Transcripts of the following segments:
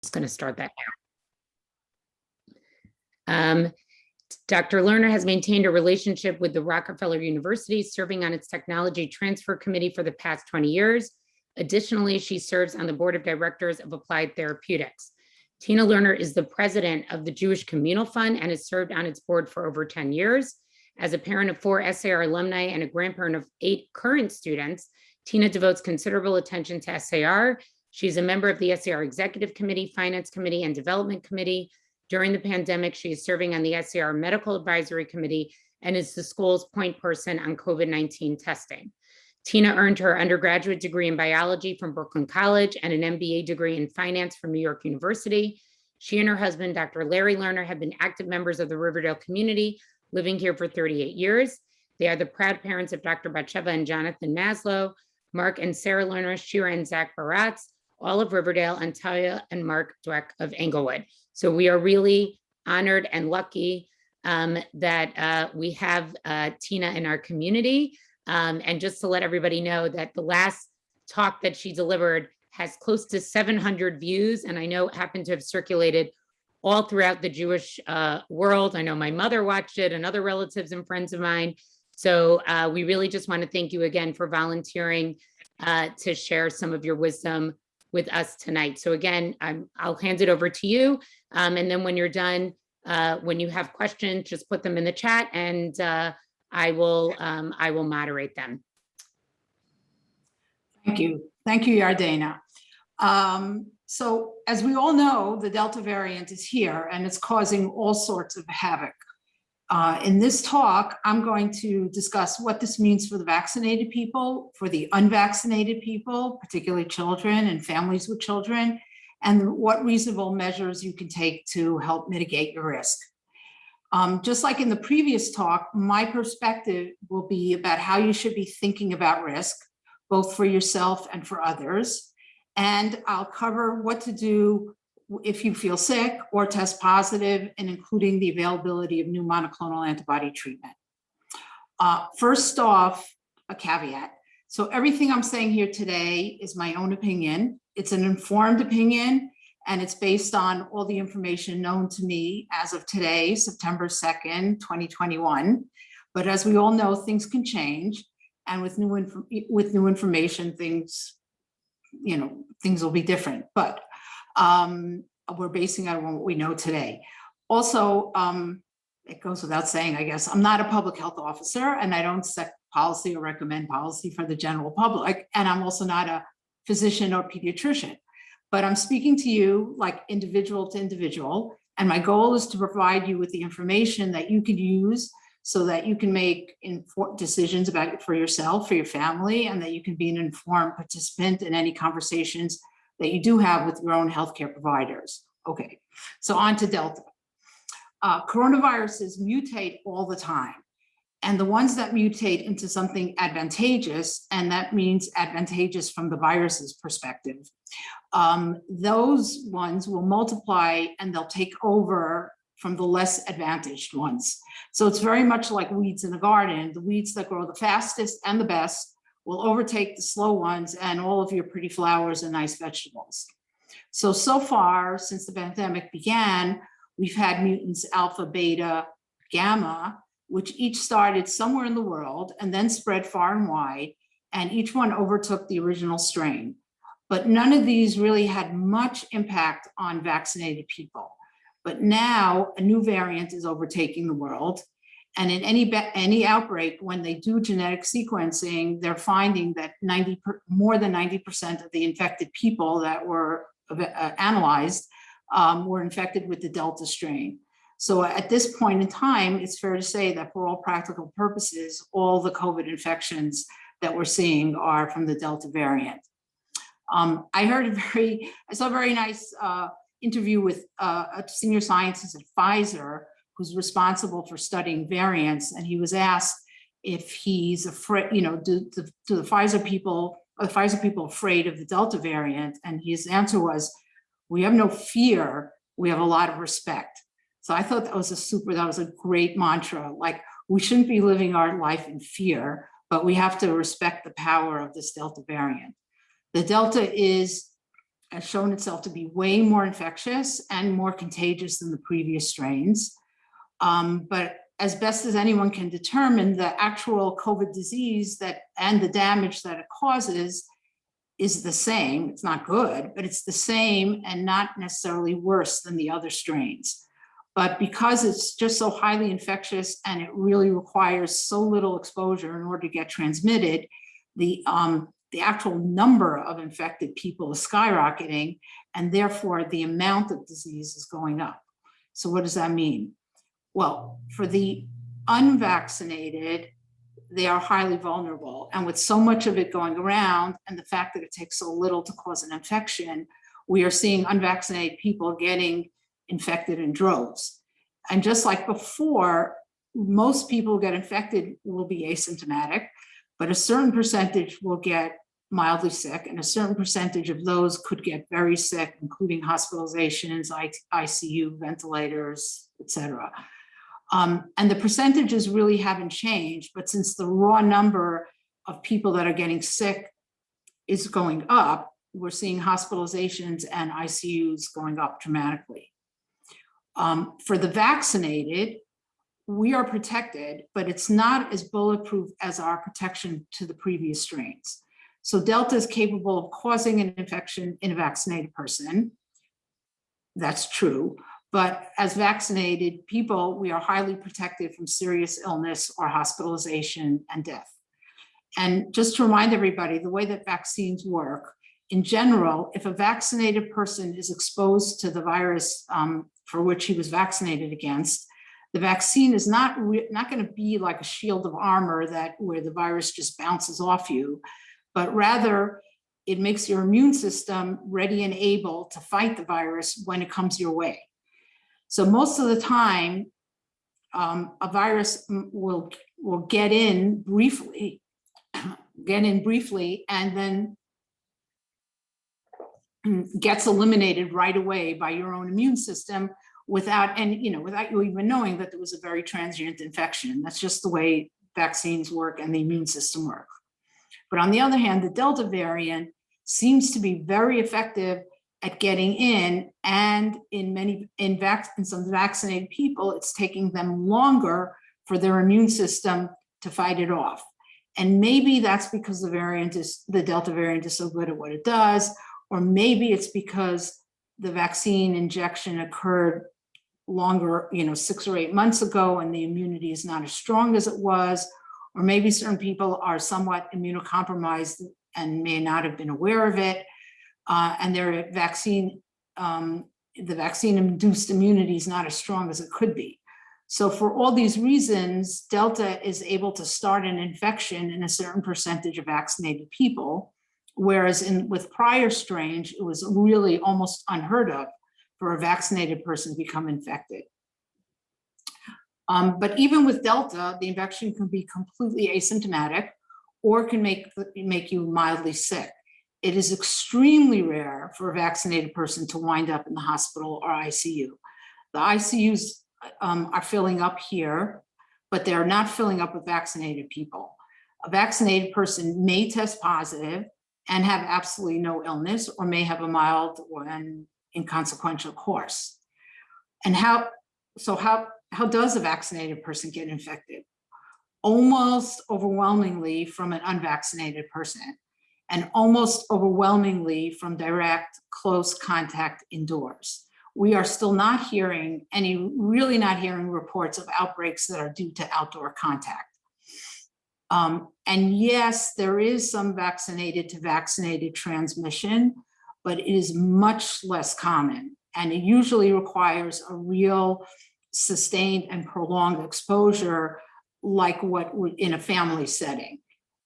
just going to start that now. Dr. Lerner has maintained a relationship with the Rockefeller University, serving on its technology transfer committee for the past 20 years. Additionally, she serves on the board of directors of Applied Therapeutics. Teena Lerner is the president of the Jewish Communal Fund and has served on its board for over 10 years. As a parent of 4 SAR alumni and a grandparent of 8 current students, Teena devotes considerable attention to SAR. She's a member of the SAR Executive Committee, Finance Committee, and Development Committee. During the pandemic, she is serving on the SAR Medical Advisory Committee and is the school's point person on COVID-19 testing. Teena earned her undergraduate degree in biology from Brooklyn College and an MBA degree in finance from New York University. She and her husband, Dr. Larry Lerner, have been active members of the Riverdale community, living here for 38 years. They are the proud parents of Dr. Batsheva and Jonathan Maslow, Mark and Sarah Lerner, Shira and Zach Baratz, all of Riverdale, and Talia and Mark Dweck of Englewood. So we are really honored and lucky that we have Teena in our community. And just to let everybody know that the last talk that she delivered has close to 700 views, and I know it happened to have circulated all throughout the Jewish world. I know my mother watched it and other relatives and friends of mine. So we really just want to thank you again for volunteering to share some of your wisdom with us tonight. So again, I'll hand it over to you. And then when you're done, when you have questions, just put them in the chat and I will moderate them. Thank you. Thank you, Yardena. So as we all know, the Delta variant is here and it's causing all sorts of havoc. In this talk, I'm going to discuss what this means for the vaccinated people, for the unvaccinated people, particularly children and families with children, and what reasonable measures you can take to help mitigate your risk. Just like in the previous talk, my perspective will be about how you should be thinking about risk, both for yourself and for others. And I'll cover what to do if you feel sick or test positive, and including the availability of new monoclonal antibody treatment. First off, a caveat. So everything I'm saying here today is my own opinion. It's an informed opinion, and it's based on all the information known to me as of today, September 2nd, 2021. But as we all know, things can change. And with new information, things will be different. But we're basing it on what we know today. Also, it goes without saying, I guess, I'm not a public health officer and I don't set policy or recommend policy for the general public. And I'm also not a physician or pediatrician, but I'm speaking to you like individual to individual. And my goal is to provide you with the information that you can use so that you can make informed decisions about it for yourself, for your family, and that you can be an informed participant in any conversations that you do have with your own healthcare providers. Okay, so on to Delta. Coronaviruses mutate all the time. And the ones that mutate into something advantageous, and that means advantageous from the virus's perspective, those ones will multiply and they'll take over from the less advantaged ones. So it's very much like weeds in the garden. The weeds that grow the fastest and the best will overtake the slow ones and all of your pretty flowers and nice vegetables. So far, since the pandemic began, we've had mutants alpha, beta, gamma, which each started somewhere in the world and then spread far and wide, and each one overtook the original strain. But none of these really had much impact on vaccinated people. But now a new variant is overtaking the world. And in any outbreak, when they do genetic sequencing, they're finding that more than 90% of the infected people that were analyzed were infected with the Delta strain. So at this point in time, it's fair to say that for all practical purposes, all the COVID infections that we're seeing are from the Delta variant. I saw a very nice interview with a senior scientist at Pfizer who's responsible for studying variants, and he was asked if he's afraid, do the Pfizer people afraid of the Delta variant? And his answer was, we have no fear, we have a lot of respect. So I thought that was a great mantra. Like, we shouldn't be living our life in fear, but we have to respect the power of this Delta variant. The Delta is has shown itself to be way more infectious and more contagious than the previous strains. But as best as anyone can determine, the actual COVID disease and the damage that it causes is the same. It's not good, but it's the same and not necessarily worse than the other strains. But because it's just so highly infectious and it really requires so little exposure in order to get transmitted, the actual number of infected people is skyrocketing, and therefore the amount of disease is going up. So what does that mean? Well, for the unvaccinated, they are highly vulnerable. And with so much of it going around and the fact that it takes so little to cause an infection, we are seeing unvaccinated people getting infected in droves. And just like before, most people who get infected will be asymptomatic, but a certain percentage will get mildly sick, and a certain percentage of those could get very sick, including hospitalizations, ICU, ventilators, et cetera. And the percentages really haven't changed, but since the raw number of people that are getting sick is going up, we're seeing hospitalizations and ICUs going up dramatically. For the vaccinated, we are protected, but it's not as bulletproof as our protection to the previous strains. So Delta is capable of causing an infection in a vaccinated person. That's true. But as vaccinated people, we are highly protected from serious illness or hospitalization and death. And just to remind everybody, the way that vaccines work, in general, if a vaccinated person is exposed to the virus for which he was vaccinated against, the vaccine is not going to be like a shield of armor where the virus just bounces off you, but rather it makes your immune system ready and able to fight the virus when it comes your way. So most of the time, a virus will get in briefly, and then gets eliminated right away by your own immune system without you even knowing that there was a very transient infection. That's just the way vaccines work and the immune system work. But on the other hand, the Delta variant seems to be very effective at getting in, and in some vaccinated people, it's taking them longer for their immune system to fight it off. And maybe that's because the Delta variant is so good at what it does, or maybe it's because the vaccine injection occurred longer, 6 or 8 months ago, and the immunity is not as strong as it was, or maybe certain people are somewhat immunocompromised and may not have been aware of it, and their vaccine, the vaccine-induced immunity is not as strong as it could be. So for all these reasons, Delta is able to start an infection in a certain percentage of vaccinated people, whereas with prior strains, it was really almost unheard of for a vaccinated person to become infected. But even with Delta, the infection can be completely asymptomatic or can make you mildly sick. It is extremely rare for a vaccinated person to wind up in the hospital or ICU. The ICUs are filling up here, but they're not filling up with vaccinated people. A vaccinated person may test positive and have absolutely no illness, or may have a mild or an inconsequential course. And how does a vaccinated person get infected? Almost overwhelmingly from an unvaccinated person, and almost overwhelmingly from direct close contact indoors. We are still not hearing really not hearing reports of outbreaks that are due to outdoor contact. And yes, there is some vaccinated to vaccinated transmission, but it is much less common. And it usually requires a real sustained and prolonged exposure, like what would in a family setting.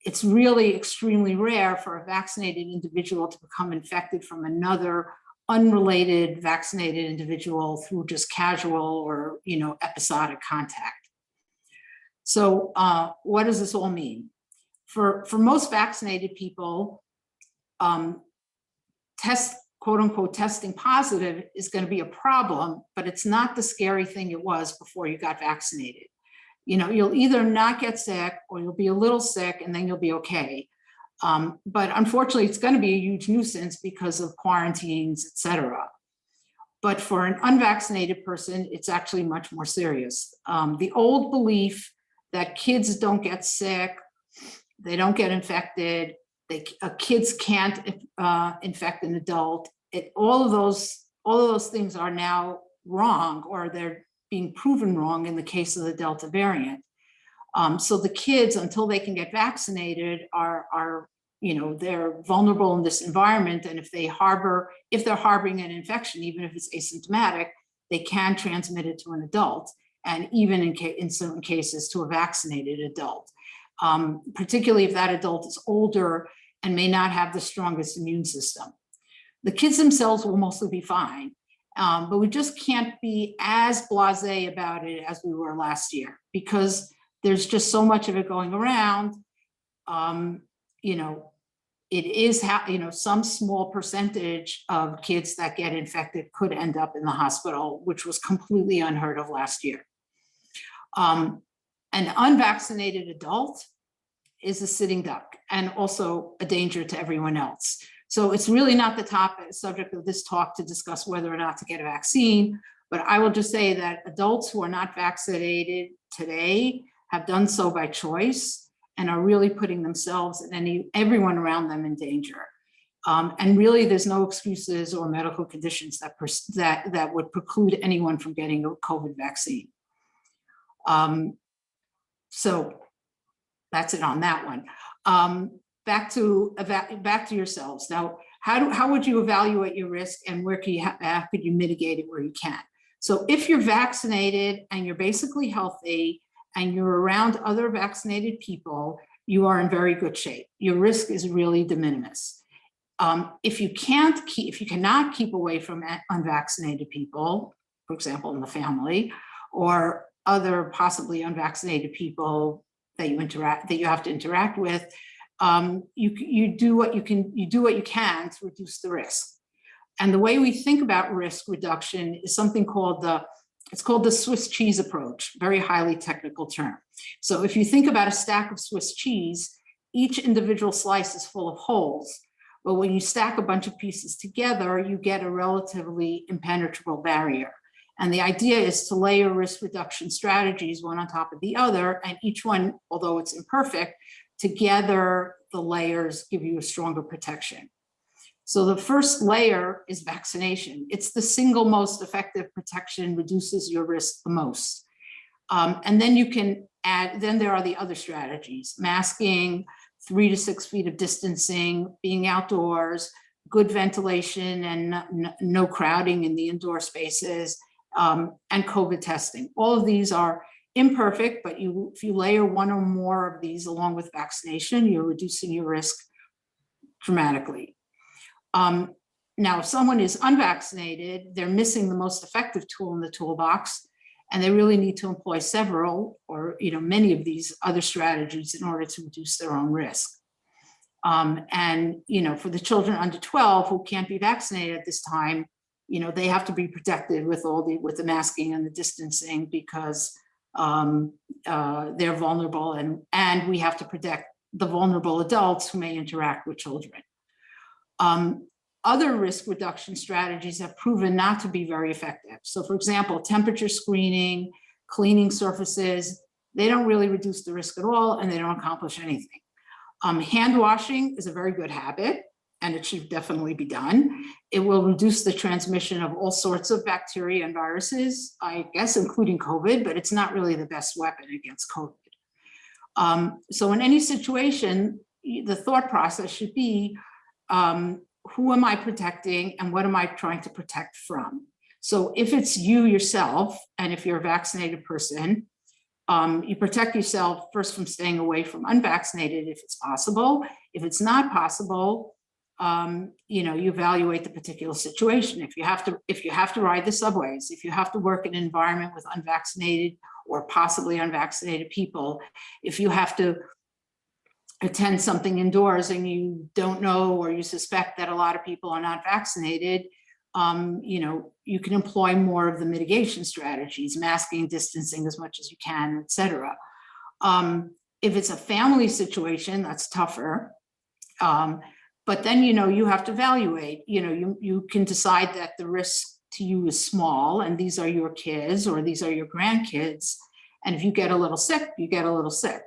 It's really extremely rare for a vaccinated individual to become infected from another unrelated vaccinated individual through just casual or episodic contact. So what does this all mean? For most vaccinated people, quote unquote testing positive is going to be a problem, but it's not the scary thing it was before you got vaccinated. You'll either not get sick or you'll be a little sick and then you'll be okay. But unfortunately, it's going to be a huge nuisance because of quarantines, et cetera. But for an unvaccinated person, it's actually much more serious. The old belief that kids don't get sick, they don't get infected, kids can't infect an adult. All of those things are now wrong, or they're being proven wrong in the case of the Delta variant. So the kids, until they can get vaccinated, are they're vulnerable in this environment. And if they're harboring an infection, even if it's asymptomatic, they can transmit it to an adult, and even in certain cases to a vaccinated adult, particularly if that adult is older and may not have the strongest immune system. The kids themselves will mostly be fine, but we just can't be as blasé about it as we were last year, because there's just so much of it going around. It is some small percentage of kids that get infected could end up in the hospital, which was completely unheard of last year. An unvaccinated adult is a sitting duck and also a danger to everyone else. So it's really not the subject of this talk to discuss whether or not to get a vaccine, but I will just say that adults who are not vaccinated today have done so by choice and are really putting themselves and everyone around them in danger. And really, there's no excuses or medical conditions that would preclude anyone from getting a COVID vaccine. So that's it on that one. Back to yourselves. Now, how would you evaluate your risk, and how could you mitigate it where you can? So if you're vaccinated and you're basically healthy and you're around other vaccinated people, you are in very good shape. Your risk is really de minimis. If you cannot keep away from unvaccinated people, for example, in the family, or other possibly unvaccinated people that you have to interact with, you do what you can to reduce the risk. And the way we think about risk reduction is something called the Swiss cheese approach, very highly technical term. So if you think about a stack of Swiss cheese, each individual slice is full of holes. But when you stack a bunch of pieces together, you get a relatively impenetrable barrier. And the idea is to layer risk reduction strategies one on top of the other, and each one, although it's imperfect, together the layers give you a stronger protection. So the first layer is vaccination. It's the single most effective protection, reduces your risk the most. And then you can add, then there are the other strategies: masking, 3 to 6 feet of distancing, being outdoors, good ventilation and no crowding in the indoor spaces, and COVID testing. All of these are imperfect, but if you layer one or more of these along with vaccination, you're reducing your risk dramatically. Now, if someone is unvaccinated, they're missing the most effective tool in the toolbox, and they really need to employ several or many of these other strategies in order to reduce their own risk. And for the children under 12 who can't be vaccinated at this time, they have to be protected with the masking and the distancing, because they're vulnerable, and we have to protect the vulnerable adults who may interact with children. Other risk reduction strategies have proven not to be very effective. So for example, temperature screening, cleaning surfaces, they don't really reduce the risk at all, and they don't accomplish anything. Hand washing is a very good habit, and it should definitely be done. It will reduce the transmission of all sorts of bacteria and viruses, I guess, including COVID, but it's not really the best weapon against COVID. So in any situation, the thought process should be, who am I protecting and what am I trying to protect from? So if it's you yourself, and if you're a vaccinated person, you protect yourself first from staying away from unvaccinated if it's possible. If it's not possible, you evaluate the particular situation. If you have to ride the subways, if you have to work in an environment with unvaccinated or possibly unvaccinated people, if you have to attend something indoors and you don't know or you suspect that a lot of people are not vaccinated, you can employ more of the mitigation strategies, masking, distancing as much as you can, et cetera. If it's a family situation, that's tougher. But then, you have to evaluate, you can decide that the risk to you is small and these are your kids or these are your grandkids. And if you get a little sick, you get a little sick.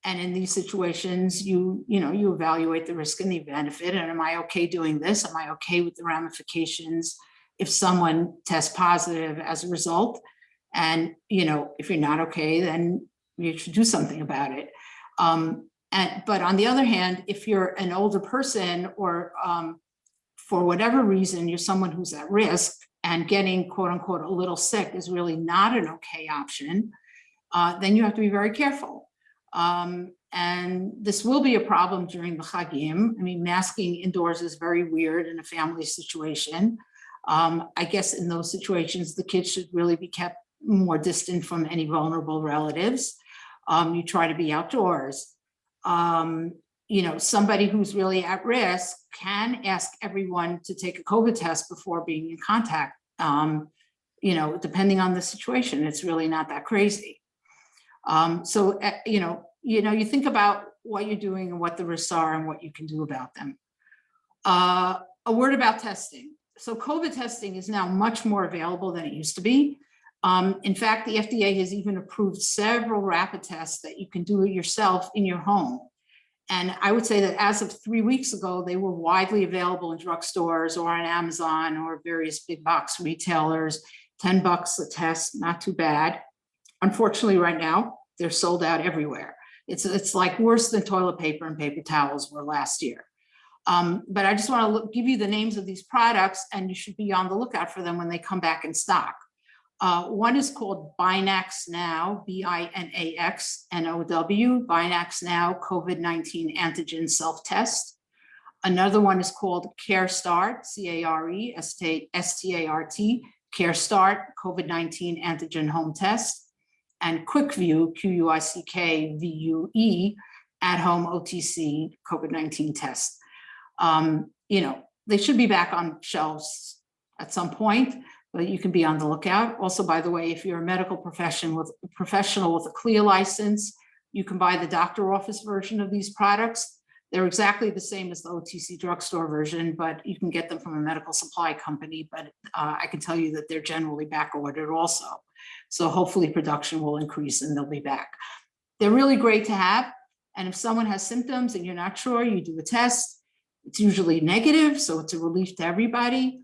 And in these situations, you evaluate the risk and the benefit. And am I okay doing this? Am I okay with the ramifications if someone tests positive as a result? And, if you're not okay, then you should do something about it. But on the other hand, if you're an older person or for whatever reason, you're someone who's at risk and getting quote unquote a little sick is really not an okay option, then you have to be very careful. And this will be a problem during the Chagim. I mean, masking indoors is very weird in a family situation. I guess in those situations, the kids should really be kept more distant from any vulnerable relatives. You try to be outdoors. Somebody who's really at risk can ask everyone to take a COVID test before being in contact. Depending on the situation, it's really not that crazy. You think about what you're doing and what the risks are and what you can do about them. A word about testing. So COVID testing is now much more available than it used to be. In fact, the FDA has even approved several rapid tests that you can do it yourself in your home. And I would say that as of 3 weeks ago, they were widely available in drugstores or on Amazon or various big box retailers. $10 a test, not too bad. Unfortunately, right now, they're sold out everywhere. It's like worse than toilet paper and paper towels were last year. But I just want to give you the names of these products, and you should be on the lookout for them when they come back in stock. One is called Binax Now, BINAXNOW, Binax Now COVID-19 Antigen Self-Test. Another one is called CareStart, CareStart, CareStart COVID-19 Antigen Home Test. And QuickVue, QUICKVUE, at-home OTC COVID-19 test. They should be back on shelves at some point, but you can be on the lookout. Also, by the way, if you're a medical professional with a CLIA license, you can buy the doctor office version of these products. They're exactly the same as the OTC drugstore version, but you can get them from a medical supply company. But I can tell you that they're generally back ordered also. So hopefully production will increase and they'll be back. They're really great to have. And if someone has symptoms and you're not sure, you do a test. It's usually negative, so it's a relief to everybody.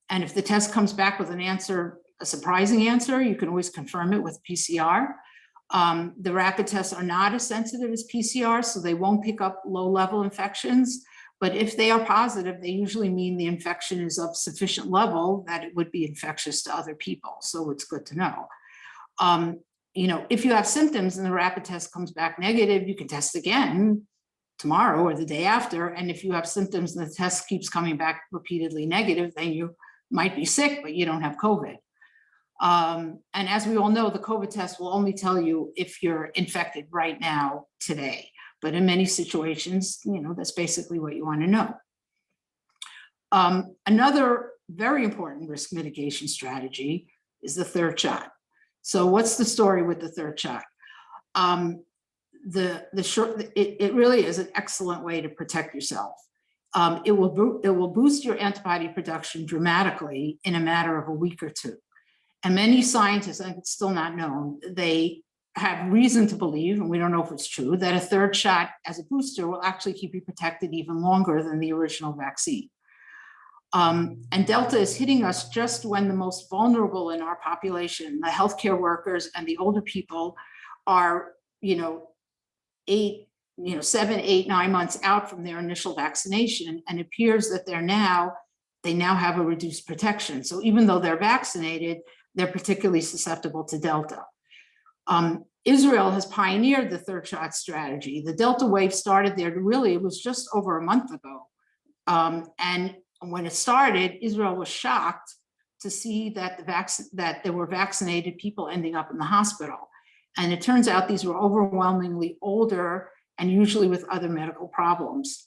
And if the test comes back with an answer, a surprising answer, you can always confirm it with PCR. The rapid tests are not as sensitive as PCR, so they won't pick up low-level infections. But if they are positive, they usually mean the infection is of sufficient level that it would be infectious to other people. So it's good to know. If you have symptoms and the rapid test comes back negative, you can test again tomorrow or the day after. And if you have symptoms and the test keeps coming back repeatedly negative, then you might be sick, but you don't have COVID. And as we all know, the COVID test will only tell you if you're infected right now, today. But in many situations, that's basically what you want to know. Another very important risk mitigation strategy is the third shot. So what's the story with the third shot? It really is an excellent way to protect yourself. It will boost your antibody production dramatically in a matter of a week or two. And many scientists, and it's still not known, they have reason to believe, and we don't know if it's true, that a third shot as a booster will actually keep you protected even longer than the original vaccine. And Delta is hitting us just when the most vulnerable in our population, the healthcare workers and the older people, are 7, 8, 9 months out from their initial vaccination, and it appears that they now have a reduced protection. So even though they're vaccinated, they're particularly susceptible to Delta. Israel has pioneered the third shot strategy. The Delta wave started there, it was just over a month ago. And when it started, Israel was shocked to see that there were vaccinated people ending up in the hospital. And it turns out these were overwhelmingly older and usually with other medical problems.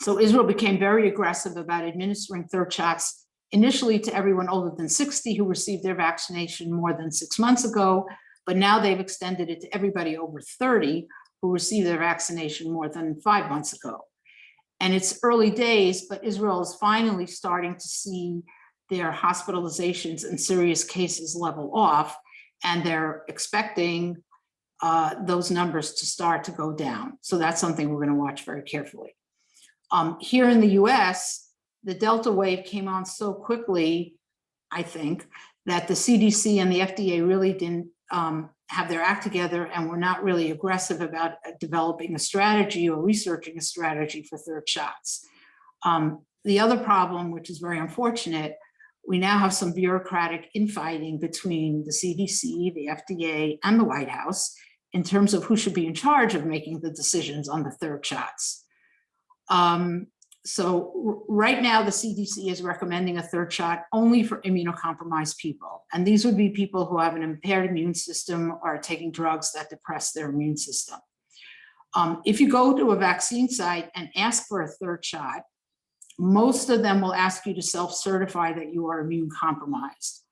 So Israel became very aggressive about administering third shots initially to everyone older than 60 who received their vaccination more than 6 months ago, but now they've extended it to everybody over 30 who received their vaccination more than 5 months ago. And it's early days, but Israel is finally starting to see their hospitalizations and serious cases level off, and they're expecting those numbers to start to go down. So that's something we're going to watch very carefully. Here in the US, the Delta wave came on so quickly, I think, that the CDC and the FDA really didn't have their act together and were not really aggressive about developing a strategy or researching a strategy for third shots. The other problem, which is very unfortunate, we now have some bureaucratic infighting between the CDC, the FDA, and the White House in terms of who should be in charge of making the decisions on the third shots. So right now, the CDC is recommending a third shot only for immunocompromised people. And these would be people who have an impaired immune system or are taking drugs that depress their immune system. If you go to a vaccine site and ask for a third shot, most of them will ask you to self-certify that you are immune compromised.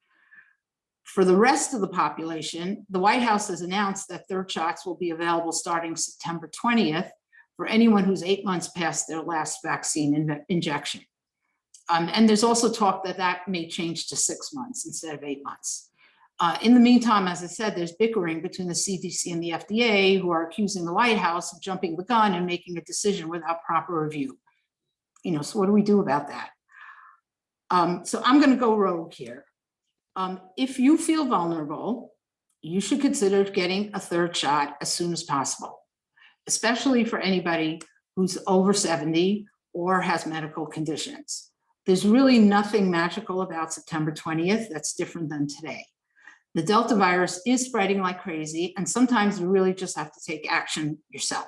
For the rest of the population, the White House has announced that third shots will be available starting September 20th for anyone who's 8 months past their last vaccine injection. And there's also talk that that may change to 6 months instead of 8 months. In the meantime, as I said, there's bickering between the CDC and the FDA, who are accusing the White House of jumping the gun and making a decision without proper review. So what do we do about that? So I'm going to go rogue here. If you feel vulnerable, you should consider getting a third shot as soon as possible, especially for anybody who's over 70 or has medical conditions. There's really nothing magical about September 20th that's different than today. The Delta virus is spreading like crazy, and sometimes you really just have to take action yourself.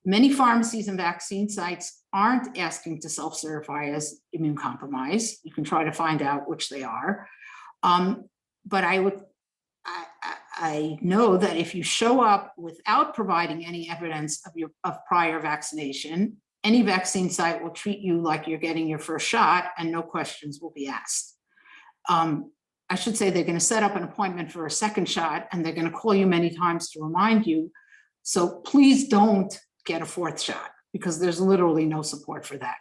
Many pharmacies and vaccine sites aren't asking to self-certify as immune compromised. You can try to find out which they are. But I know that if you show up without providing any evidence of prior vaccination, any vaccine site will treat you like you're getting your first shot and no questions will be asked. I should say they're going to set up an appointment for a second shot and they're going to call you many times to remind you. So please don't get a fourth shot because there's literally no support for that.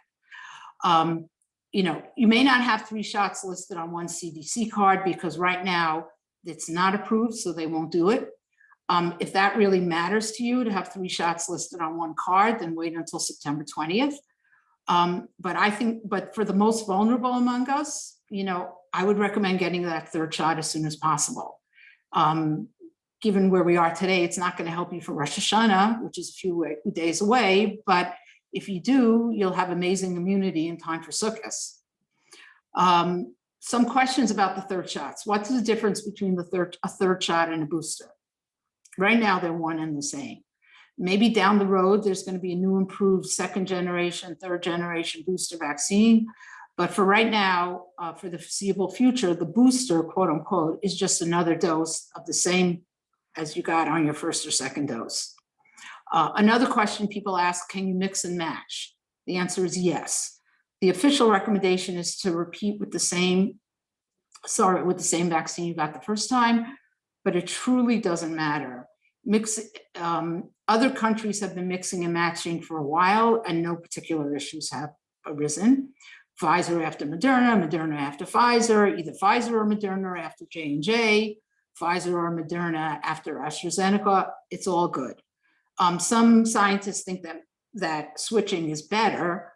You may not have 3 shots listed on one CDC card because right now it's not approved, so they won't do it. If that really matters to you to have 3 shots listed on one card, then wait until September 20th. But for the most vulnerable among us, I would recommend getting that third shot as soon as possible. Given where we are today, it's not going to help you for Rosh Hashanah, which is a few days away, but if you do, you'll have amazing immunity in time for Sukkot. Some questions about the third shots. What's the difference between a third shot and a booster? Right now, they're one and the same. Maybe down the road, there's going to be a new improved second generation, third generation booster vaccine. But for right now, for the foreseeable future, the booster, quote unquote, is just another dose of the same as you got on your first or second dose. Another question people ask, can you mix and match? The answer is yes. The official recommendation is to repeat with the same vaccine you got the first time, but it truly doesn't matter. Other countries have been mixing and matching for a while and no particular issues have arisen. Pfizer after Moderna, Moderna after Pfizer, either Pfizer or Moderna after J&J, Pfizer or Moderna after AstraZeneca, it's all good. Some scientists think that switching is better.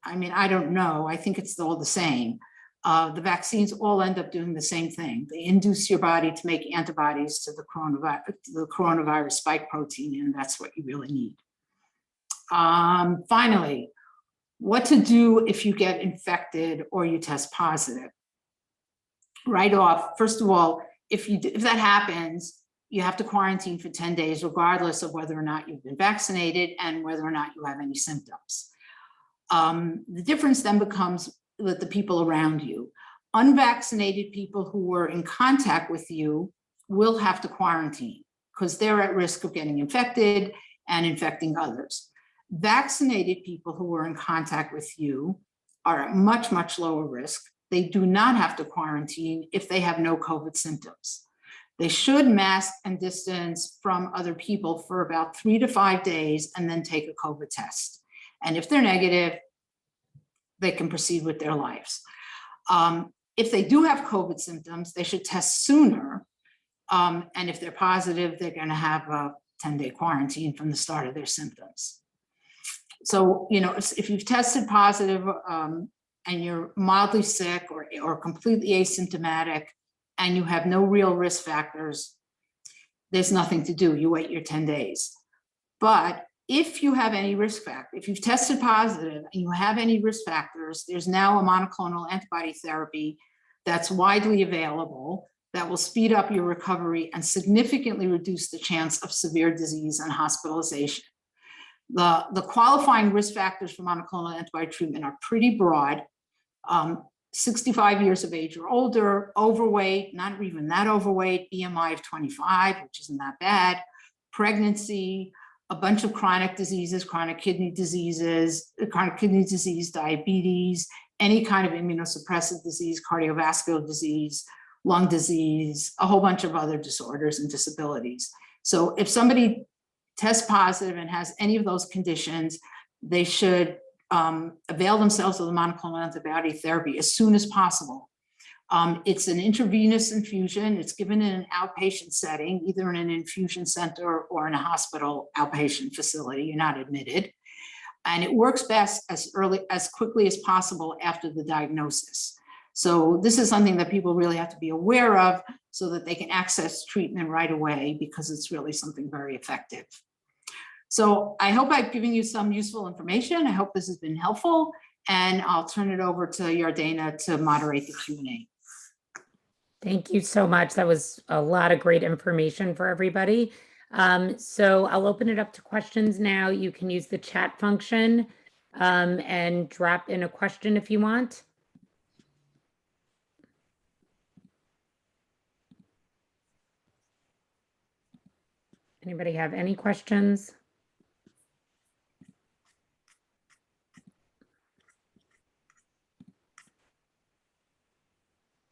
I mean, I don't know. I think it's all the same. The vaccines all end up doing the same thing. They induce your body to make antibodies to the coronavirus spike protein, and that's what you really need. Finally, what to do if you get infected or you test positive? Right off, first of all, if that happens, you have to quarantine for 10 days, regardless of whether or not you've been vaccinated and whether or not you have any symptoms. The difference then becomes with the people around you. Unvaccinated people who were in contact with you will have to quarantine because they're at risk of getting infected and infecting others. Vaccinated people who were in contact with you are at much, much lower risk. They do not have to quarantine if they have no COVID symptoms. They should mask and distance from other people for about 3 to 5 days and then take a COVID test. And if they're negative, they can proceed with their lives. If they do have COVID symptoms, they should test sooner. And if they're positive, they're going to have a 10-day quarantine from the start of their symptoms. So, you know, if you've tested positive and you're mildly sick or completely asymptomatic and you have no real risk factors, there's nothing to do. You wait your 10 days. But if you have any risk factor, if you've tested positive and you have any risk factors, there's now a monoclonal antibody therapy that's widely available that will speed up your recovery and significantly reduce the chance of severe disease and hospitalization. The qualifying risk factors for monoclonal antibody treatment are pretty broad. 65 years of age or older, overweight, not even that overweight, BMI of 25, which isn't that bad, pregnancy, a bunch of chronic diseases, chronic kidney disease, diabetes, any kind of immunosuppressive disease, cardiovascular disease, lung disease, a whole bunch of other disorders and disabilities. So if somebody tests positive and has any of those conditions, they should avail themselves of the monoclonal antibody therapy as soon as possible. It's an intravenous infusion. It's given in an outpatient setting, either in an infusion center or in a hospital outpatient facility. You're not admitted. And it works best as quickly as possible after the diagnosis. So this is something that people really have to be aware of so that they can access treatment right away, because it's really something very effective. So I hope I've given you some useful information. I hope this has been helpful, and I'll turn it over to Yardena to moderate the Q&A. Thank you so much. That was a lot of great information for everybody. So I'll open it up to questions now. You can use the chat function and drop in a question if you want. Anybody have any questions?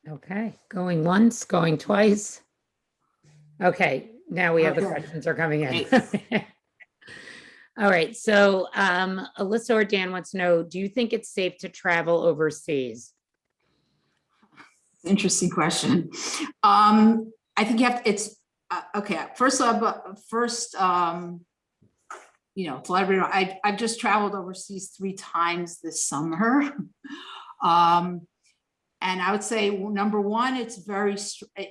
Okay, going once, going twice. Okay, now we have the questions are coming in. All right, so Alyssa or Dan wants to know, do you think it's safe to travel overseas? Interesting question. I think you have to, it's, okay, first, you know, to let everyone know, I've just traveled overseas 3 times this summer. And I would say, number one, it's very,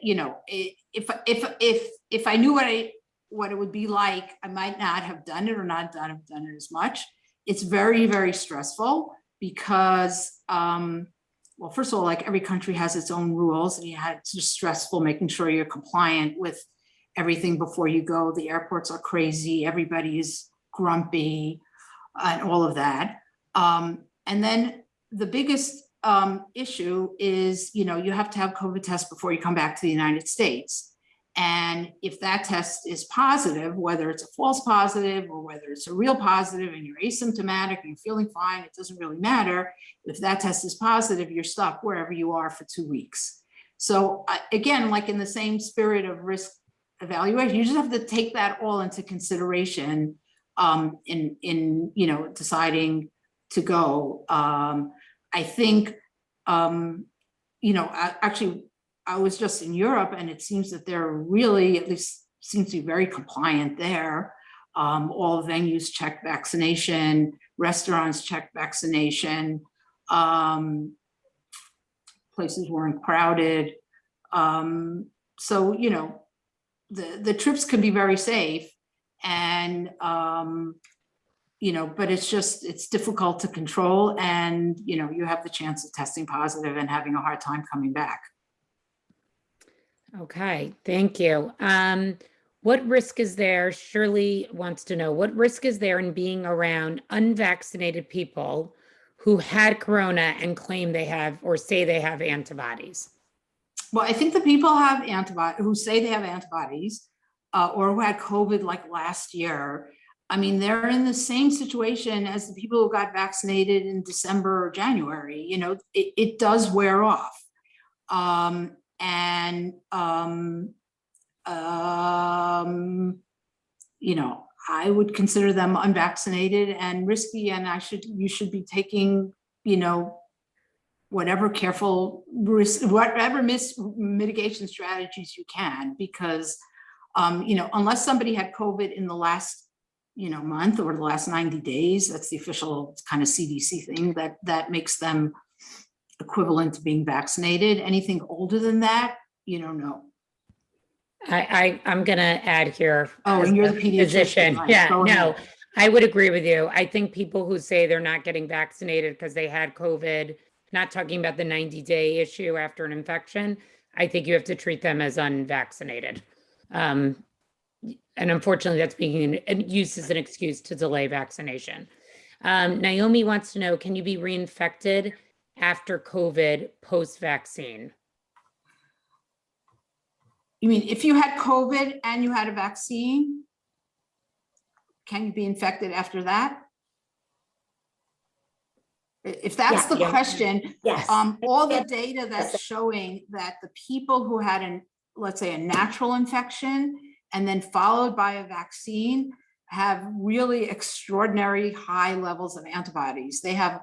you know, if I knew what it would be like, I might not have done it or not have done it as much. It's very, very stressful because, well, first of all, like every country has its own rules, and it's just stressful making sure you're compliant with everything before you go. The airports are crazy, everybody is grumpy, and all of that. And then the biggest issue is, you know, you have to have COVID tests before you come back to the United States. And if that test is positive, whether it's a false positive or whether it's a real positive and you're asymptomatic and you're feeling fine, it doesn't really matter. If that test is positive, you're stuck wherever you are for 2 weeks. So again, like in the same spirit of risk evaluation, you just have to take that all into consideration in you know, deciding to go. I think, you know, actually, I was just in Europe, and it seems that they're really, at least seems to be very compliant there. All venues check vaccination, restaurants check vaccination, places weren't crowded. So, you know, the trips can be very safe, and you know, but it's difficult to control, and, you know, you have the chance of testing positive and having a hard time coming back. Okay, thank you. What risk is there? Shirley wants to know, what risk is there in being around unvaccinated people who had corona and claim they have or say they have antibodies? Well, I think the people have who say they have antibodies or who had COVID like last year. I mean, they're in the same situation as the people who got vaccinated in December or January. You know, it does wear off. you know, I would consider them unvaccinated and risky, and you should be taking, you know, whatever careful risk, whatever mitigation strategies you can, because, you know, unless somebody had COVID in the last, you know, month or the last 90 days, that's the official kind of CDC thing that makes them equivalent to being vaccinated. Anything older than that, you don't know. I'm going to add here. Oh, as and you're a the pediatrician, physician. right? Yeah, Go no, ahead. I would agree with you. I think people who say they're not getting vaccinated because they had COVID, not talking about the 90-day issue after an infection, I think you have to treat them as unvaccinated. And unfortunately, that's being used as an excuse to delay vaccination. Naomi wants to know, can you be reinfected after COVID post-vaccine? You mean if you had COVID and you had a vaccine, can you be infected after that? If that's the question, Yes. all the data that's showing that the people who had let's say a natural infection and then followed by a vaccine have really extraordinary high levels of antibodies. They have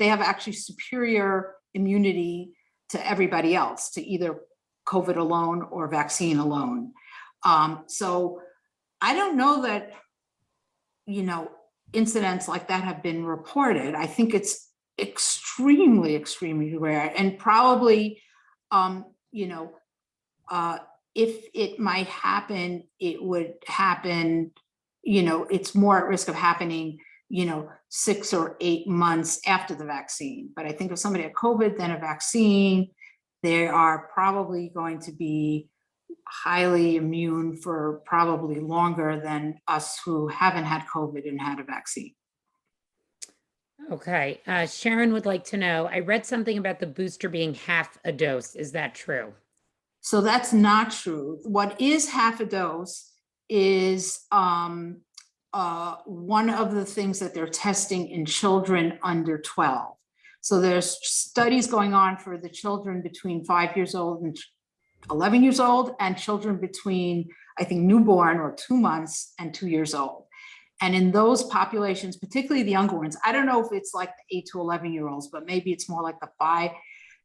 actually superior immunity to everybody else, to either COVID alone or vaccine alone. So I don't know that, you know, incidents like that have been reported. I think it's extremely, extremely rare, and probably, you know, if it might happen, it would happen, you know, it's more at risk of happening, you know, 6 or 8 months after the vaccine. But I think if somebody had COVID, then a vaccine, they are probably going to be highly immune for probably longer than us who haven't had COVID and had a vaccine. Okay, Sharon would like to know, I read something about the booster being half a dose. Is that true? So that's not true. What is half a dose is one of the things that they're testing in children under 12. So there's studies going on for the children between 5 years old and 11 years old, and children between, I think, newborn or 2 months and 2 years old. And in those populations, particularly the younger ones, I don't know if it's like the 8 to 11-year-olds, but maybe it's more like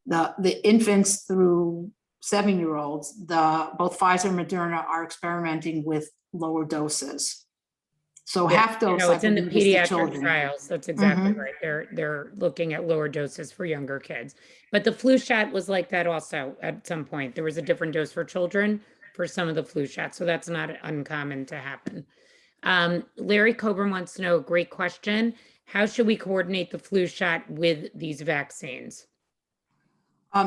the infants through 7-year-olds. Both Pfizer and Moderna are experimenting with lower doses. So Yeah, half dose, it's in the pediatric children. trials. That's exactly right. They're looking at lower doses for younger kids. But the flu shot was like that also at some point. There was a different dose for children for some of the flu shots. So that's not uncommon to happen. Larry Coburn wants to know, great question. How should we coordinate the flu shot with these vaccines?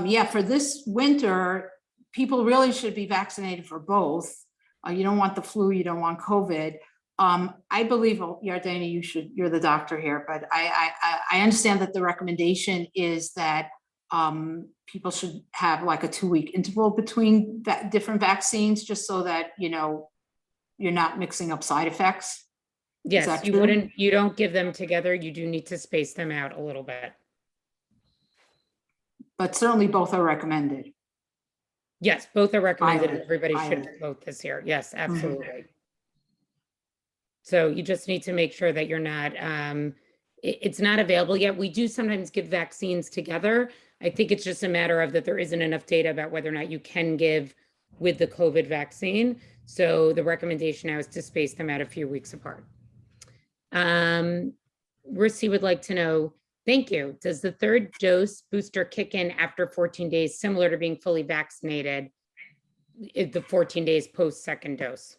Yeah, for this winter, people really should be vaccinated for both. You don't want the flu, you don't want COVID. I believe, Yardena, you're the doctor here, but I understand that the recommendation is that people should have like a 2-week interval between different vaccines, just so that, you know, you're not mixing up side effects. Yes, you don't give them together. You do need to space them out a little bit. But certainly both are recommended. Yes, both are recommended. Everybody should get both this year. Yes, absolutely. So you just need to make sure that you're not, it's not available yet. We do sometimes give vaccines together. I think it's just a matter of that there isn't enough data about whether or not you can give with the COVID vaccine. So the recommendation now is to space them out a few weeks apart. Rissy would like to know, thank you. Does the third dose booster kick in after 14 days, similar to being fully vaccinated, the 14 days post second dose?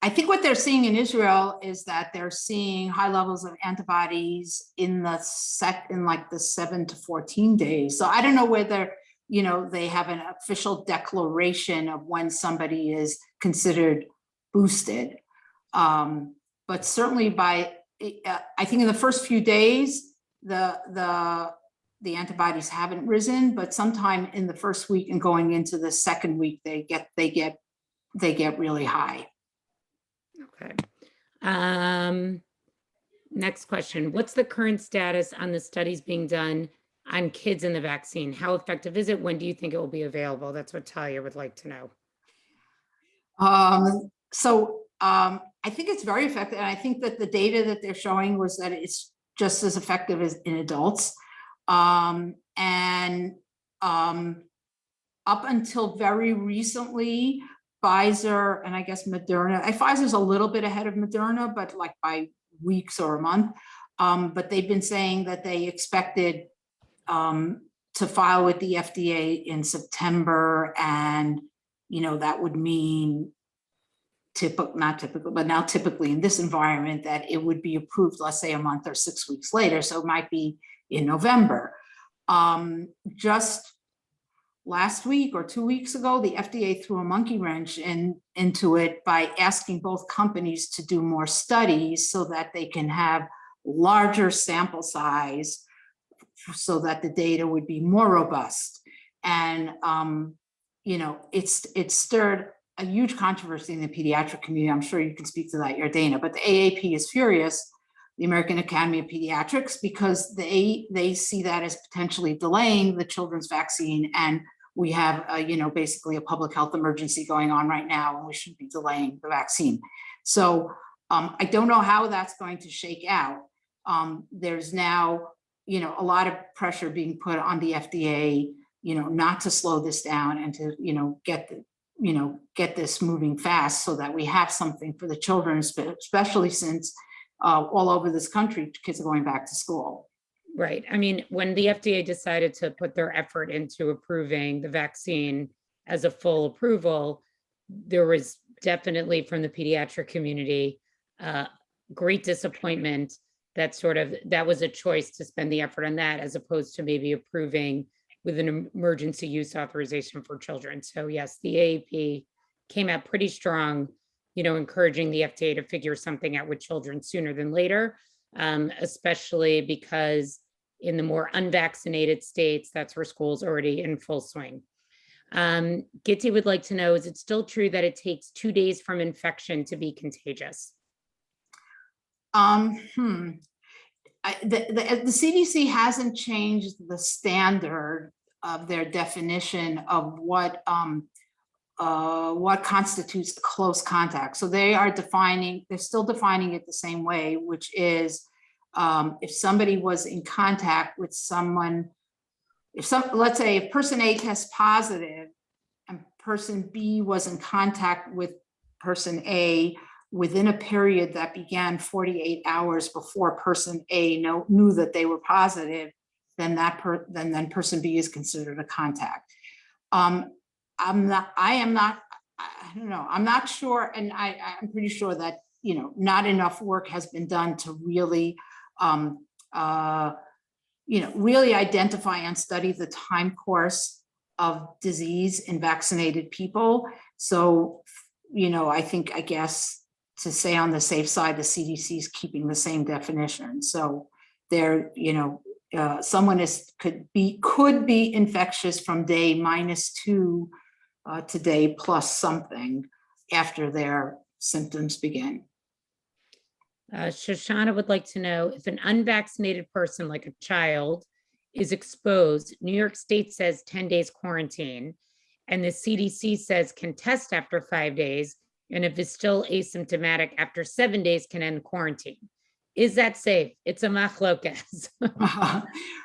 I think what they're seeing in Israel is that they're seeing high levels of antibodies in like the 7 to 14 days. So I don't know whether, you know, they have an official declaration of when somebody is considered boosted. But certainly I think in the first few days, the antibodies haven't risen, but sometime in the first week and going into the second week, they get really high. Okay. Next question. What's the current status on the studies being done on kids in the vaccine? How effective is it? When do you think it will be available? That's what Talia would like to know. I think it's very effective. And I think that the data that they're showing was that it's just as effective as in adults. Up until very recently, Pfizer and I guess Moderna, Pfizer's a little bit ahead of Moderna, but like by weeks or a month. But they've been saying that they expected to file with the FDA in September, and that would mean not typical, but now typically in this environment that it would be approved, let's say a month or 6 weeks later. So it might be in November. Just last week or 2 weeks ago, the FDA threw a monkey wrench into it by asking both companies to do more studies so that they can have larger sample size so that the data would be more robust. And, it stirred a huge controversy in the pediatric community. I'm sure you can speak to that, Yardena, but the AAP is furious, the American Academy of Pediatrics, because they see that as potentially delaying the children's vaccine. And we have, basically a public health emergency going on right now, and we should be delaying the vaccine. So I don't know how that's going to shake out. There's now, a lot of pressure being put on the FDA, not to slow this down and to, get this moving fast so that we have something for the children, especially since all over this country, kids are going back to school. Right. I mean, when the FDA decided to put their effort into approving the vaccine as a full approval, there was definitely from the pediatric community, great disappointment that was a choice to spend the effort on that as opposed to maybe approving with an emergency use authorization for children. So yes, the AAP came out pretty strong, encouraging the FDA to figure something out with children sooner than later, especially because in the more unvaccinated states, that's where school's already in full swing. Gitty would like to know, is it still true that it takes 2 days from infection to be contagious? The CDC hasn't changed the standard of their definition of what constitutes close contact. So they're still defining it the same way, which is if somebody was in contact with someone, let's say if person A tests positive and person B was in contact with person A within a period that began 48 hours before person A knew that they were positive, then then person B is considered a contact. I'm not sure, and I'm pretty sure that not enough work has been done to really really identify and study the time course of disease in vaccinated people. So I guess to say on the safe side, the CDC is keeping the same definition. So there, someone could be infectious from day -2 to day plus something after their symptoms begin. Shoshana would like to know if an unvaccinated person, like a child, is exposed. New York State says 10 days quarantine, and the CDC says can test after 5 days, and if it's still asymptomatic after 7 days can end quarantine. Is that safe? It's a machlokas.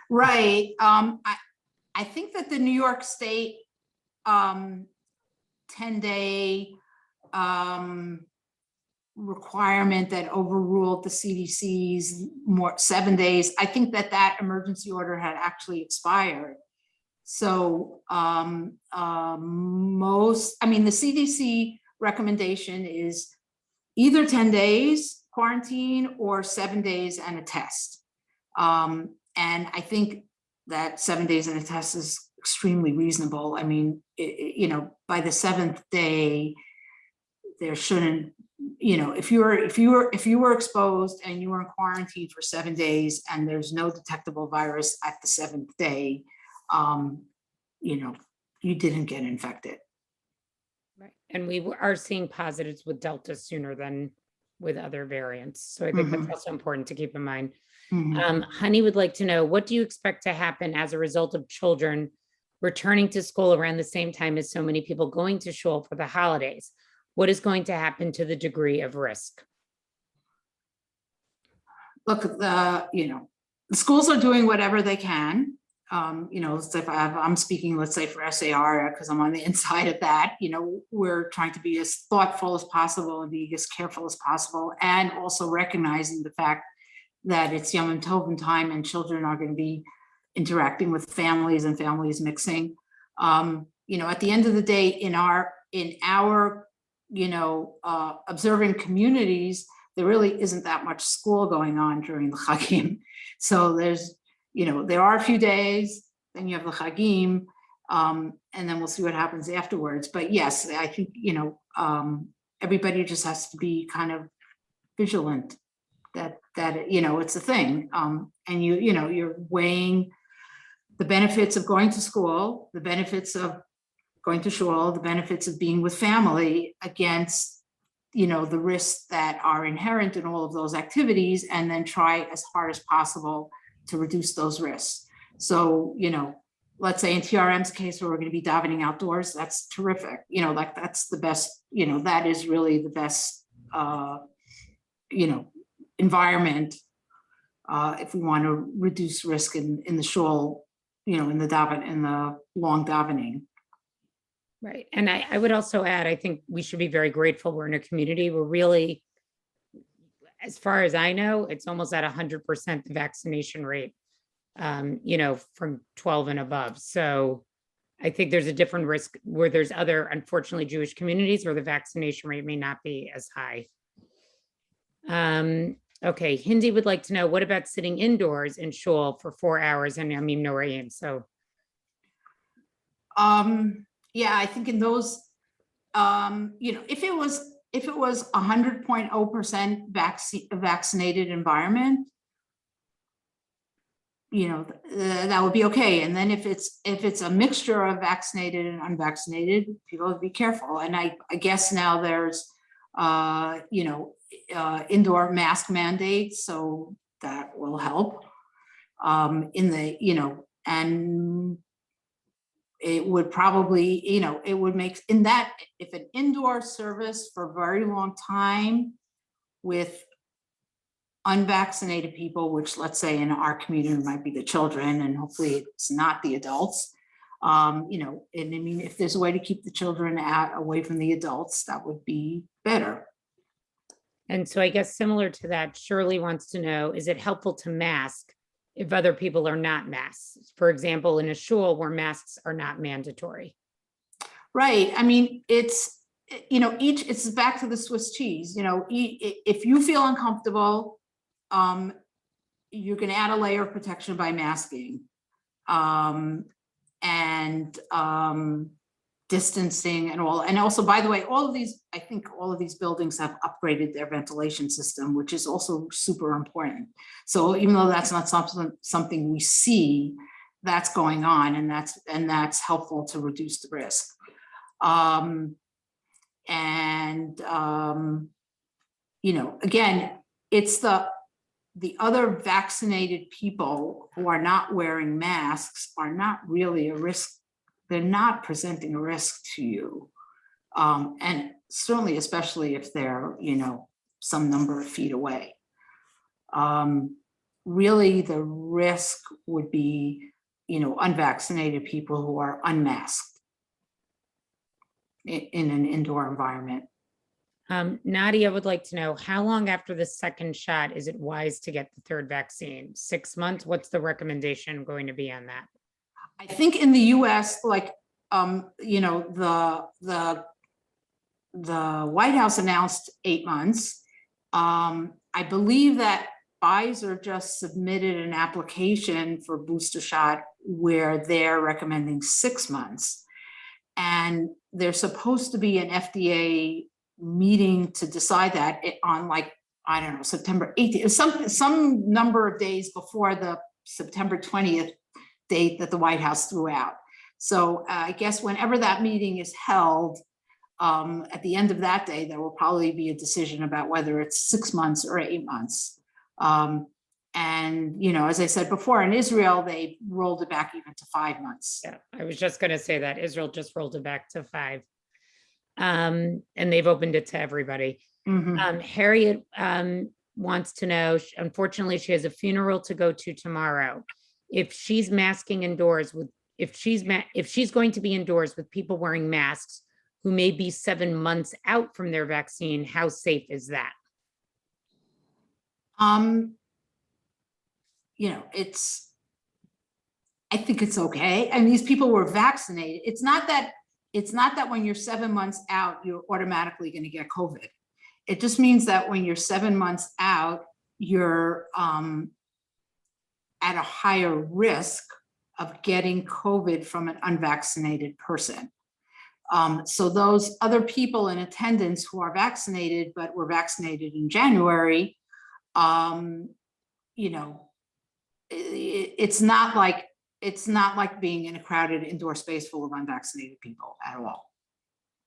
Right. I think that the New York State 10-day requirement that overruled the CDC's 7 days, I think that emergency order had actually expired. So the CDC recommendation is either 10 days quarantine or 7 days and a test. And I think that 7 days and a test is extremely reasonable. I mean, by the 7th day, there shouldn't, if you were exposed and you were in quarantine for 7 days and there's no detectable virus at the 7th day, you didn't get infected. Right. And we are seeing positives with Delta sooner than with other variants. So I think that's also important to keep in mind. Honey would like to know, what do you expect to happen as a result of children returning to school around the same time as so many people going to school for the holidays? What is going to happen to the degree of risk? Look, the schools are doing whatever they can. So if I'm speaking, let's say for SAR, because I'm on the inside of that, we're trying to be as thoughtful as possible and be as careful as possible, and also recognizing the fact that it's Yom Tovim time and children are going to be interacting with families and families mixing. At the end of the day, in our observing communities, there really isn't that much school going on during the Chagim. So there are a few days, then you have the Chagim, and then we'll see what happens afterwards. But yes, I think, everybody just has to be kind of vigilant that it's a thing. And you're weighing the benefits of going to school, the benefits of going to shul, the benefits of being with family against the risks that are inherent in all of those activities, and then try as hard as possible to reduce those risks. So, let's say in TRM's case, where we're going to be davening outdoors, that's terrific. That's the best, that is really the best, environment if we want to reduce risk in the shul, in the long davening. Right. And I would also add, I think we should be very grateful we're in a community where really, as far as I know, it's almost at 100% the vaccination rate, from 12 and above. So I think there's a different risk where there's other, unfortunately, Jewish communities where the vaccination rate may not be as high. Okay, Hindi would like to know, what about sitting indoors in shul for 4 hours? And I mean, no rain, so. Yeah, I think in those, if it was 100.0% vaccinated environment, that would be okay. And then if it's a mixture of vaccinated and unvaccinated, people would be careful. And I guess now there's, indoor mask mandates, so that will help. And it would probably, it would make in that, if an indoor service for a very long time with unvaccinated people, which let's say in our community might be the children, and hopefully it's not the adults, and I mean, if there's a way to keep the children away from the adults, that would be better. And so I guess similar to that, Shirley wants to know, is it helpful to mask if other people are not masked? For example, in a shul where masks are not mandatory. Right. I mean, it's back to the Swiss cheese. If you feel uncomfortable, you're going to add a layer of protection by masking, and distancing and all. And also, by the way, I think all of these buildings have upgraded their ventilation system, which is also super important. So even though that's not something we see, that's going on, and that's helpful to reduce the risk. Again, it's the other vaccinated people who are not wearing masks are not really a risk. They're not presenting a risk to you. And certainly, especially if they're, some number of feet away. Really, the risk would be, unvaccinated people who are unmasked in an indoor environment. Nadia would like to know, how long after the second shot is it wise to get the third vaccine? 6 months? What's the recommendation going to be on that? I think in the US, like, the White House announced 8 months. I believe that Pfizer just submitted an application for booster shot where they're recommending 6 months. And there's supposed to be an FDA meeting to decide that on, like, I don't know, September 18th, some number of days before the September 20th date that the White House threw out. So I guess whenever that meeting is held, at the end of that day, there will probably be a decision about whether it's 6 months or 8 months. And, you know, as I said before, in Israel, they rolled it back even to 5 months. Yeah, I was just going to say that Israel just rolled it back to 5. And they've opened it to everybody. Mhm. Harriet wants to know, unfortunately, she has a funeral to go to tomorrow. If she's masking indoors with, if she's going to be indoors with people wearing masks who may be 7 months out from their vaccine, how safe is that? You know, I think it's okay. And these people were vaccinated. It's not that when you're 7 months out, you're automatically going to get COVID. It just means that when you're 7 months out, you're at a higher risk of getting COVID from an unvaccinated person. So those other people in attendance who are vaccinated, but were vaccinated in January, you know, it's not like being in a crowded indoor space full of unvaccinated people at all.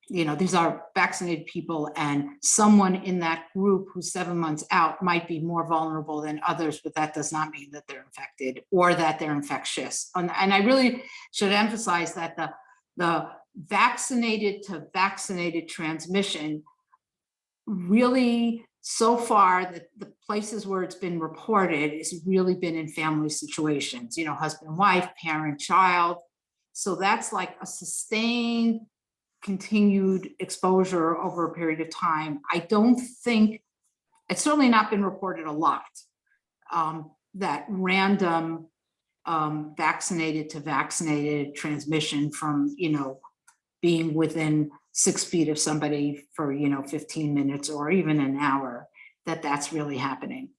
You know, these are vaccinated people, and someone in that group who's 7 months out might be more vulnerable than others, but that does not mean that they're infected or that they're infectious. And I really should emphasize that the vaccinated to vaccinated transmission really, so far, the places where it's been reported has really been in family situations, you know, husband, wife, parent, child. So that's like a sustained, continued exposure over a period of time. I don't think, it's certainly not been reported a lot, that random vaccinated to vaccinated transmission from, you know, being within 6 feet of somebody for, you know, 15 minutes or even an hour, that's really happening.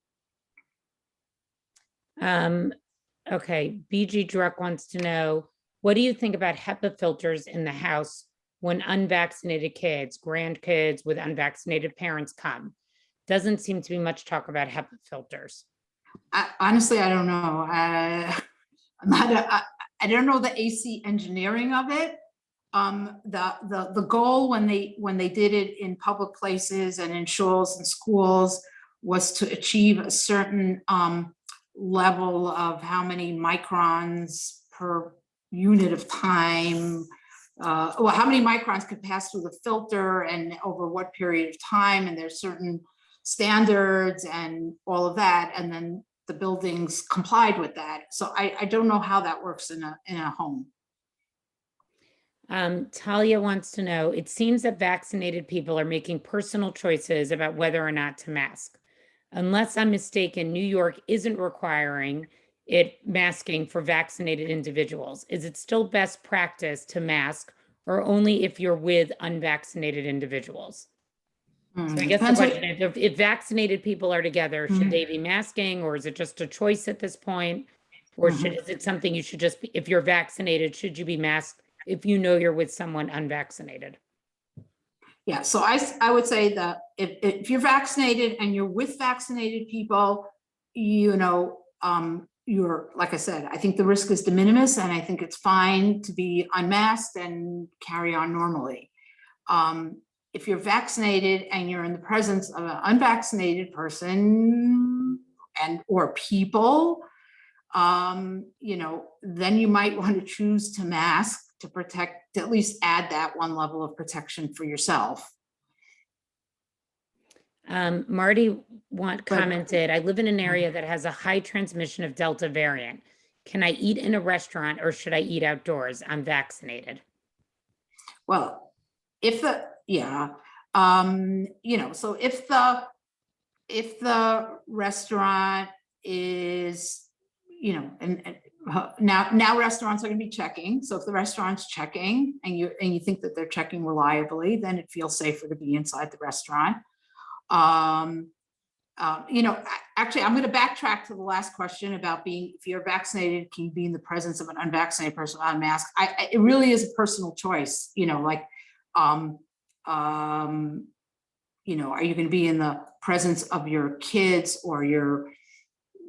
Okay, BG Druck wants to know, what do you think about HEPA filters in the house when unvaccinated kids, grandkids with unvaccinated parents come? Doesn't seem to be much talk about HEPA filters. Honestly, I don't know. I don't know the AC engineering of it. The goal when they did it in public places and in shuls and schools was to achieve a certain level of how many microns per unit of time, well, how many microns could pass through the filter and over what period of time, and there's certain standards and all of that, and then the buildings complied with that. So I don't know how that works in a home. Talia wants to know, it seems that vaccinated people are making personal choices about whether or not to mask. Unless I'm mistaken, New York isn't requiring it masking for vaccinated individuals. Is it still best practice to mask, or only if you're with unvaccinated individuals? So I guess the question is, if vaccinated people are together, should they be masking, or is it just a choice at this point? Or is it something you should just be, if you're vaccinated, should you be masked if you know you're with someone unvaccinated? Yeah, so I would say that if you're vaccinated and you're with vaccinated people, you know, you're, like I said, I think the risk is de minimis, and I think it's fine to be unmasked and carry on normally. If you're vaccinated and you're in the presence of an unvaccinated person or people, you know, then you might want to choose to mask to protect, to at least add that one level of protection for yourself. Marty commented, I live in an area that has a high transmission of Delta variant. Can I eat in a restaurant or should I eat outdoors? I'm vaccinated. Well, you know, so if the restaurant is, you know, and now restaurants are going to be checking. So if the restaurant's checking and you think that they're checking reliably, then it feels safer to be inside the restaurant. You know, actually, I'm going to backtrack to the last question about if you're vaccinated, can you be in the presence of an unvaccinated person on mask? It really is a personal choice, you know, like, you know, are you going to be in the presence of your kids or your,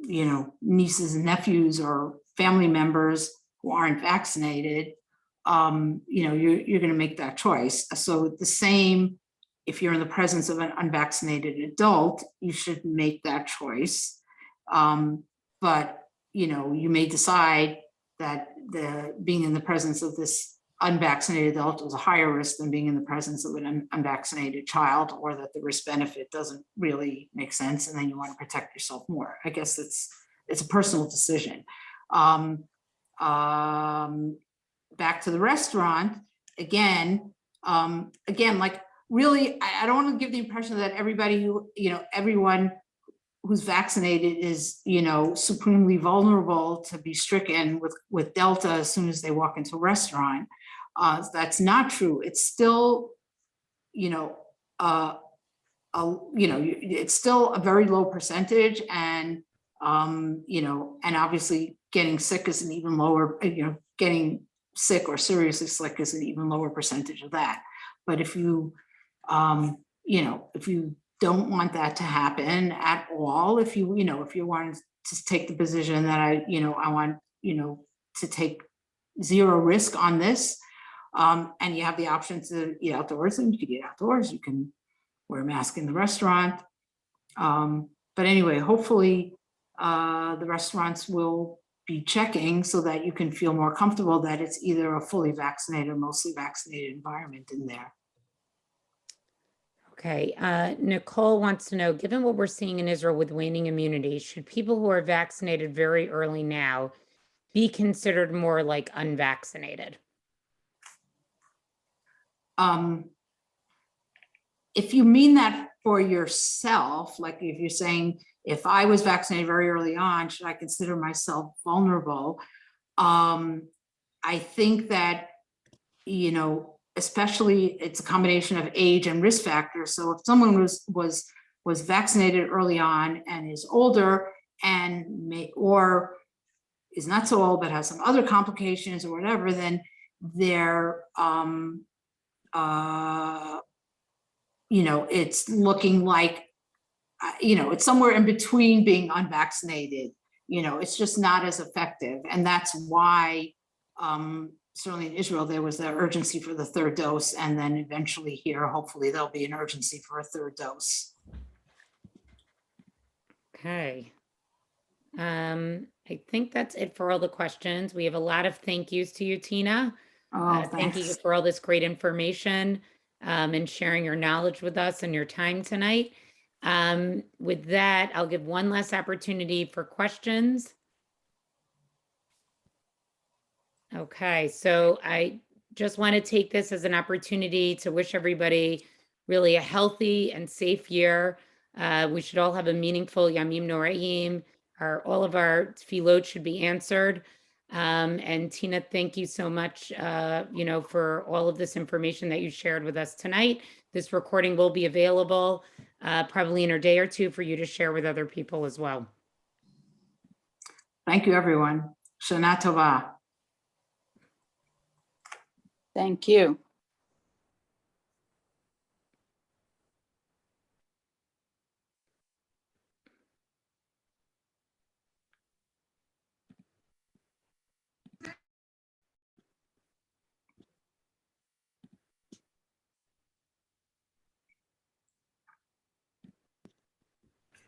you know, nieces and nephews or family members who aren't vaccinated? You know, you're going to make that choice. So the same, if you're in the presence of an unvaccinated adult, you should make that choice. But, you may decide that being in the presence of this unvaccinated adult is a higher risk than being in the presence of an unvaccinated child, or that the risk benefit doesn't really make sense, and then you want to protect yourself more. I guess it's a personal decision. Back to the restaurant again. Like really, I don't want to give the impression that everybody who, everyone who's vaccinated is, supremely vulnerable to be stricken with Delta as soon as they walk into a restaurant. That's not true. It's still, it's still a very low percentage, and and obviously getting sick is an even lower, getting sick or seriously sick is an even lower percentage of that. But if you, if you don't want that to happen at all, if you want to take the position that I want, to take zero risk on this, and you have the option to eat outdoors, and you can eat outdoors, you can wear a mask in the restaurant. But anyway, hopefully the restaurants will be checking so that you can feel more comfortable that it's either a fully vaccinated or mostly vaccinated environment in there. Okay, Nicole wants to know, given what we're seeing in Israel with waning immunity, should people who are vaccinated very early now be considered more like unvaccinated? If you mean that for yourself, like if you're saying, if I was vaccinated very early on, should I consider myself vulnerable? I think that, especially it's a combination of age and risk factors. So if someone was vaccinated early on and is older and or is not so old but has some other complications or whatever, then they're it's looking like, it's somewhere in between being unvaccinated. It's just not as effective. And that's why, certainly in Israel, there was the urgency for the third dose. And then eventually here, hopefully there'll be an urgency for a third dose. Okay. I think that's it for all the questions. We have a lot of thank yous to you, Teena. Thank you for all this great information and sharing your knowledge with us and your time tonight. With that, I'll give one last opportunity for questions. Okay, so I just want to take this as an opportunity to wish everybody really a healthy and safe year. We should all have a meaningful Yamim Noraim. All of our tefillot should be answered. And Teena, thank you so much, for all of this information that you shared with us tonight. This recording will be available probably in a day or two for you to share with other people as well. Thank you, everyone. Shana Tova. Thank you.